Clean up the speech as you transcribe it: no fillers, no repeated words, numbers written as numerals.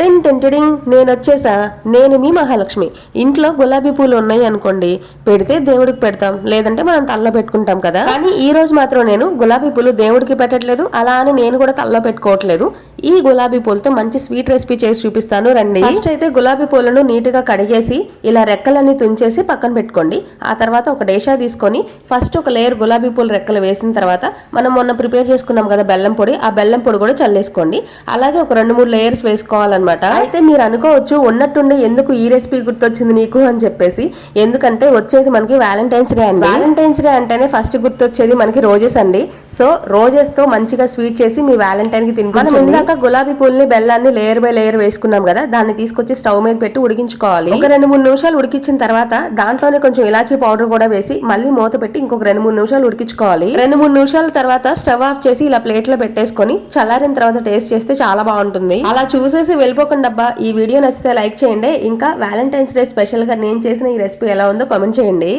Ten టెంటెడింగ్ నేను వచ్చేసా. నేను మీ మహాలక్ష్మి. ఇంట్లో గులాబీ పూలు ఉన్నాయి అనుకోండి, పెడితే దేవుడికి పెడతాం, లేదంటే మనం తల్లో పెట్టుకుంటాం కదా. కానీ ఈ రోజు మాత్రం నేను గులాబీ పూలు దేవుడికి పెట్టట్లేదు, అలా అని నేను కూడా తల్లో పెట్టుకోవట్లేదు. ఈ గులాబీ పూలతో మంచి స్వీట్ రెసిపీ చేసి చూపిస్తాను రండి. ఫస్ట్ అయితే గులాబీ పూలను నీట్ గా కడిగేసి ఇలా రెక్కలన్నీ తుంచేసి పక్కన పెట్టుకోండి. ఆ తర్వాత ఒక డేషా తీసుకొని ఫస్ట్ ఒక లేయర్ గులాబీ పూల రెక్కలు వేసిన తర్వాత మనం మొన్న ప్రిపేర్ చేసుకున్నాం కదా బెల్లం పొడి, ఆ బెల్లం పొడి కూడా చల్లేసుకోండి. అలాగే ఒక 2-3 లేయర్స్ వేసుకోవాలన్నమాట. అయితే మీరు అనుకోవచ్చు, ఉన్నట్టుండి ఎందుకు ఈ రెసిపీ గుర్తొచ్చింది నీకు అని చెప్పేసి. ఎందుకంటే వచ్చేది మనకి వ్యాలంటైన్స్ డే అండి. వ్యాలంటైన్స్ డే అంటేనే ఫస్ట్ గుర్తొచ్చేది మనకి రోజెస్ అండి. సో రోజెస్ తో మంచిగా స్వీట్ చేసి మీ వ్యాలంటైన్ కి తినిపించండి. మనం ఇందాక గులాబీ పూలని బెల్లాన్ని లేయర్ బై లేయర్ వేసుకున్నాం కదా, దాన్ని తీసుకొచ్చి స్టవ్ మీద పెట్టి ఉడికించుకోవాలి. ఒక 2-3 నిమిషాలు ఉడికించిన తర్వాత దాంట్లోనే కొంచెం ఇలాచీ పౌడర్ కూడా వేసి మళ్ళీ మూత పెట్టి ఇంకొక 2-3 నిమిషాలు ఉడికించుకోవాలి. 2-3 నిమిషాల తర్వాత స్టవ్ ఆఫ్ చేసి ఇలా ప్లేట్ లో పెట్టేసుకొని చల్లారిన తర్వాత టేస్ట్ చేస్తే చాలా బాగుంటుంది. అలా చూసేసి వెళ్ళిపోకుండా అబ్బా. ఈ వీడియో నచ్చితే లైక్ చేయండి. ఇంకా వ్యాలంటైన్స్ డే స్పెషల్ గా నేను చేసిన ఈ రెసిపీ ఎలా ఉందో కామెంట్ చేయండి.